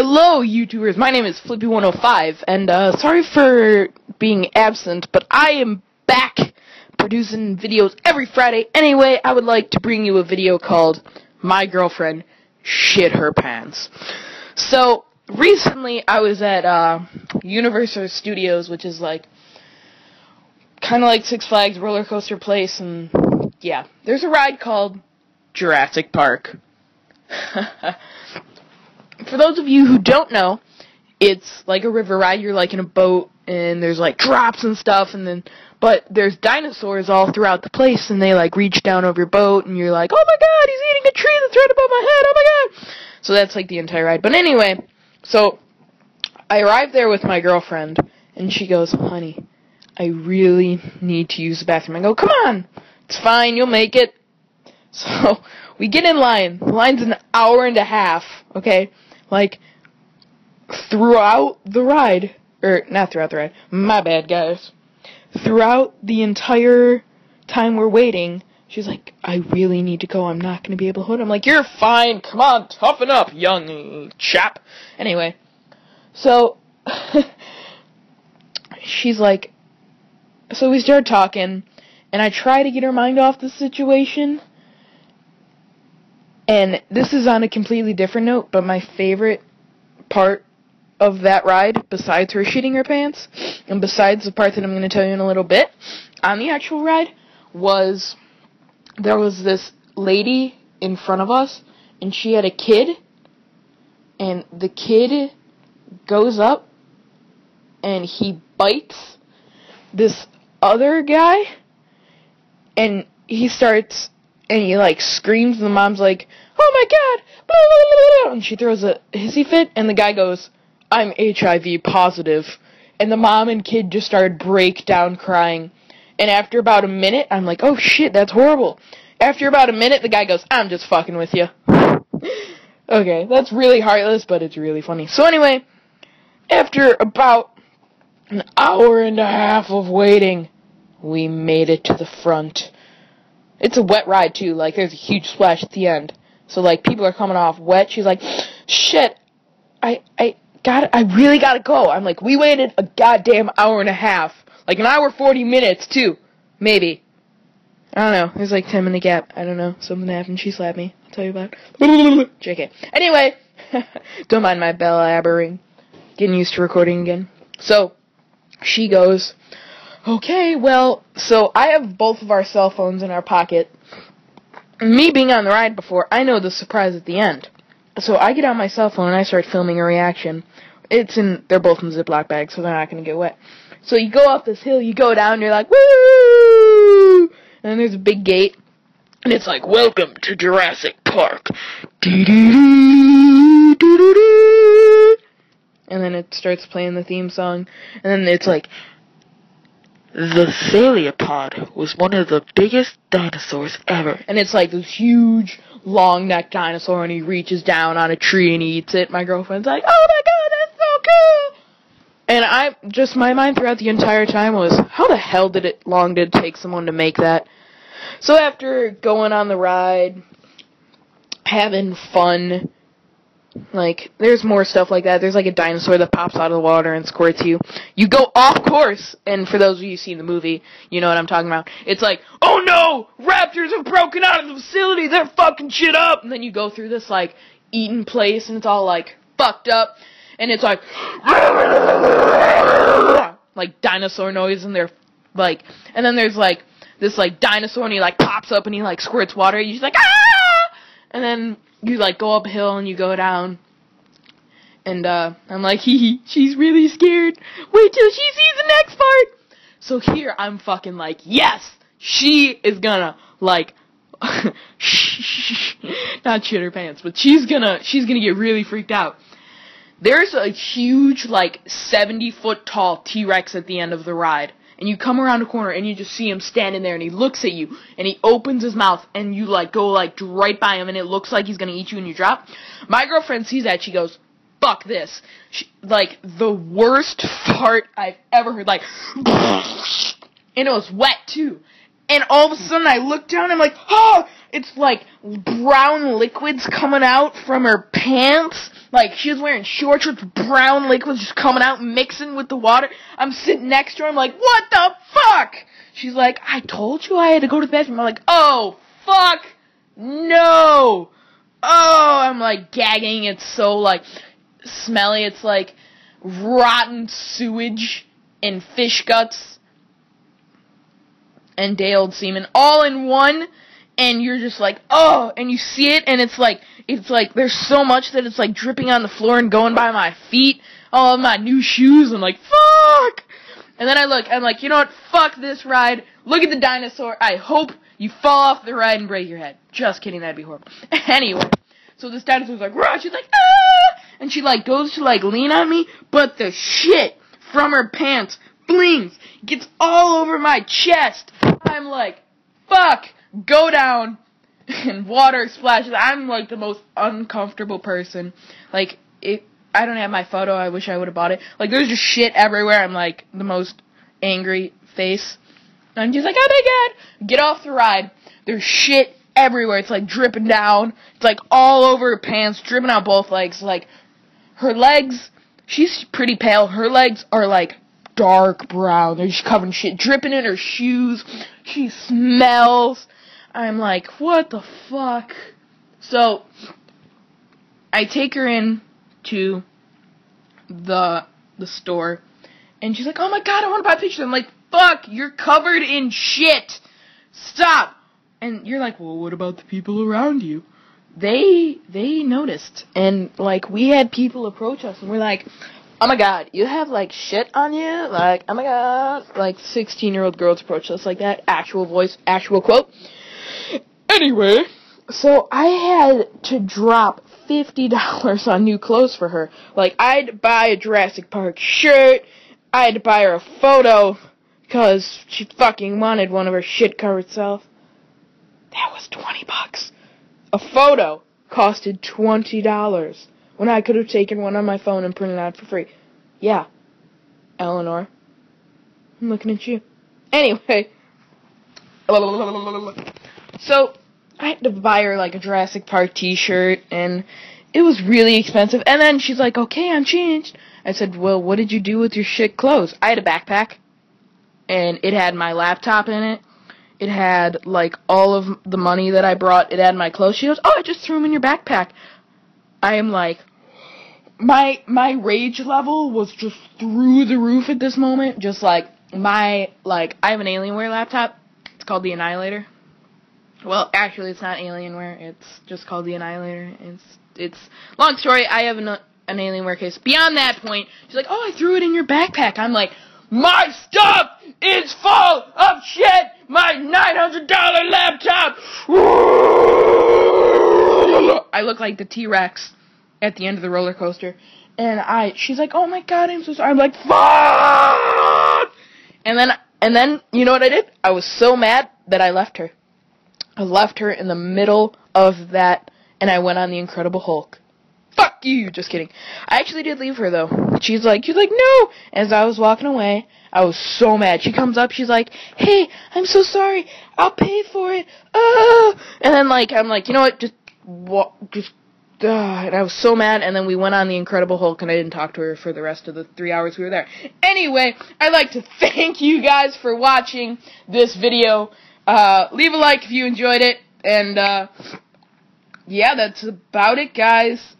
Hello, YouTubers. My name is Flippy105, and sorry for being absent, but I am back producing videos every Friday. Anyway, I would like to bring you a video called My Girlfriend Shit Her Pants. So, recently I was at Universal Studios, which is like kind of like Six Flags roller coaster place, and yeah, there's a ride called Jurassic Park. For those of you who don't know, it's like a river ride. You're like in a boat, and there's like drops and stuff, but there's dinosaurs all throughout the place, and they like reach down over your boat, and you're like, oh my god, he's eating a tree that's right above my head, oh my god! So that's like the entire ride. But anyway, so I arrived there with my girlfriend, and she goes, honey, I really need to use the bathroom. I go, come on, it's fine, you'll make it. So we get in line. The line's an hour and a half, okay? Like, throughout the ride, or not throughout the ride, my bad, guys. Throughout the entire time we're waiting, she's like, I really need to go, I'm not going to be able to hold it. I'm like, you're fine, come on, toughen up, young chap. Anyway, so, she's like, so we start talking, and I try to get her mind off the situation. And this is on a completely different note, but my favorite part of that ride, besides her shitting her pants, and besides the part that I'm going to tell you in a little bit, on the actual ride, was there was this lady in front of us, and she had a kid, and the kid goes up, and he bites this other guy, and he starts... and he, like, screams, and the mom's like, oh my god, blah, blah, blah, blah, and she throws a hissy fit, and the guy goes, I'm HIV positive. And the mom and kid just started break down crying. And after about a minute, I'm like, oh shit, that's horrible. After about a minute, the guy goes, I'm just fucking with you. Okay, that's really heartless, but it's really funny. So anyway, after about an hour and a half of waiting, we made it to the front. It's a wet ride, too. Like, there's a huge splash at the end. So, like, people are coming off wet. She's like, shit, I really gotta go. I'm like, we waited a goddamn hour and a half. Like, an hour 40 minutes, too. Maybe. I don't know. There's like 10-minute gap. I don't know. Something happened. She slapped me. I'll tell you about it. JK. Anyway, don't mind my blabbering. Getting used to recording again. So, she goes... okay, well, so I have both of our cell phones in our pocket. Me being on the ride before, I know the surprise at the end. So I get out my cell phone and I start filming a reaction. They're both in Ziploc bags, so they're not going to get wet. So you go up this hill, you go down, you're like, woo! And then there's a big gate, and it's like, welcome to Jurassic Park. And then it starts playing the theme song, and then it's like, the Thalliopod was one of the biggest dinosaurs ever. And it's like this huge, long-necked dinosaur, and he reaches down on a tree and he eats it. My girlfriend's like, oh my god, that's so cool! And my mind throughout the entire time was, how the hell long did it take someone to make that? So after going on the ride, having fun... like, there's more stuff like that. There's like a dinosaur that pops out of the water and squirts you. You go off course, and for those of you who've seen the movie, you know what I'm talking about. It's like, oh no! Raptors have broken out of the facility! They're fucking shit up! And then you go through this, like, eaten place, and it's all, like, fucked up. And it's like, like, dinosaur noise, and they're, like, and then there's, like, this, like, dinosaur, and he, like, pops up, and he, like, squirts water, and you're just like, ah! And then... you, like, go up a hill and you go down. And, I'm like, hee, she's really scared. Wait till she sees the next part. So here, I'm fucking like, yes! She is gonna, like, not shit her pants, but she's gonna get really freaked out. There's a huge, like, 70-foot tall T-Rex at the end of the ride. And you come around a corner, and you just see him standing there, and he looks at you, and he opens his mouth, and you, like, go, like, right by him, and it looks like he's gonna eat you, and you drop. My girlfriend sees that, she goes, fuck this. Like, the worst fart I've ever heard, like, and it was wet, too. and all of a sudden I look down, I'm like, oh! It's like brown liquids coming out from her pants. Like, she was wearing shorts with brown liquids just coming out, mixing with the water. I'm sitting next to her, I'm like, what the fuck? She's like, I told you I had to go to the bathroom. I'm like, oh, fuck, no. Oh, I'm like gagging. It's so like smelly. It's like rotten sewage and fish guts and day-old semen all in one, and you're just like, oh, and you see it, and it's like there's so much that it's like dripping on the floor and going by my feet, all of my new shoes. I'm like, fuck. And then I look, I'm like, you know what, fuck this ride. Look at the dinosaur. I hope you fall off the ride and break your head. Just kidding, that'd be horrible. Anyway, so this dinosaur's like, rah, she's like, ah, and she like goes to like lean on me, but the shit from her pants flings, gets all over my chest. I'm like, fuck, go down, and water splashes. I'm like the most uncomfortable person. Like, I don't have my photo. I wish I would have bought it. Like, there's just shit everywhere. I'm like the most angry face. And I'm just like, oh my god, get off the ride. There's shit everywhere. It's like dripping down. It's like all over her pants, dripping out both legs. Like, her legs, she's pretty pale. Her legs are like dark brown. They're just covered in shit, dripping in her shoes. She smells. I'm like, what the fuck? So, I take her in to the store, and she's like, oh my god, I want to buy a picture. I'm like, fuck, you're covered in shit. Stop. And you're like, well, what about the people around you? They noticed, and like, we had people approach us, and we're like, oh my god, you have like shit on you? Like, oh my god. Like, 16-year-old girls approached us like that. Actual voice, actual quote. Anyway, so I had to drop $50 on new clothes for her. Like, I had to buy a Jurassic Park shirt. I had to buy her a photo because she fucking wanted one of her shit-covered self. That was $20. A photo costed $20 when I could have taken one on my phone and printed it out for free. Yeah, Eleanor, I'm looking at you. Anyway, so I had to buy her like a Jurassic Park t-shirt, and it was really expensive. And then she's like, okay, I'm changed. I said, well, what did you do with your shit clothes? I had a backpack, and it had my laptop in it. It had like all of the money that I brought. It had my clothes. She goes, oh, I just threw them in your backpack. I am like, my rage level was just through the roof at this moment. Just like I have an Alienware laptop. It's called the Annihilator. Well, actually, it's not Alienware. It's just called the Annihilator. It's long story. I have an Alienware case. Beyond that point, she's like, oh, I threw it in your backpack. I'm like, my stuff is full of shit. My $900 laptop. I look like the T-Rex at the end of the roller coaster. And she's like, oh my god, I'm so sorry. I'm like, fuck! And then, you know what I did? I was so mad that I left her. I left her in the middle of that, and I went on the Incredible Hulk. Fuck you! Just kidding. I actually did leave her, though. She's like, no! As I was walking away, I was so mad. She comes up, she's like, hey, I'm so sorry. I'll pay for it. And then, I'm like, you know what? And I was so mad, and then we went on the Incredible Hulk, and I didn't talk to her for the rest of the 3 hours we were there. Anyway, I'd like to thank you guys for watching this video. Leave a like if you enjoyed it, and, yeah, that's about it, guys.